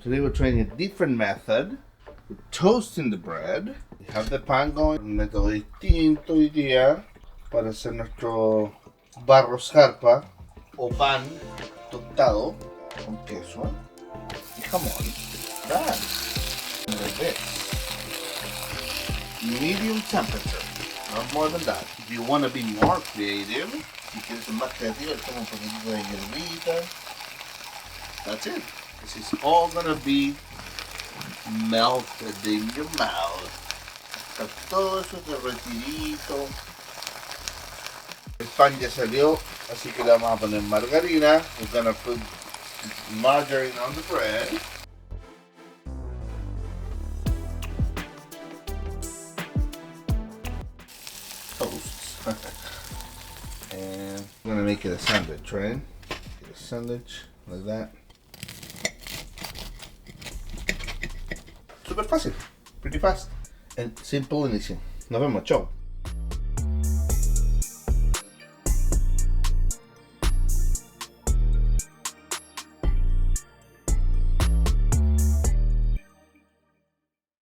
Today we're trying a different method. We're toasting the bread. We have the pan going. Un método distinto hoy día para hacer nuestro barro zarpa o pan tostado con queso y jamón. Done. Like this. Medium temperature. Not more than that. If you want to be more creative, si quieres ser más creativo, le tomo un poquitito de hierbita. That's it. This is all gonna be melted in your mouth. Está todo eso derretidito. El pan ya salió, así que le vamos a poner margarina. We're gonna put margarine on the bread. Toasts. And we're gonna make it a sandwich, right? Get a sandwich like that. Super fácil, pretty fast, and simple and easy. Nos vemos, chao.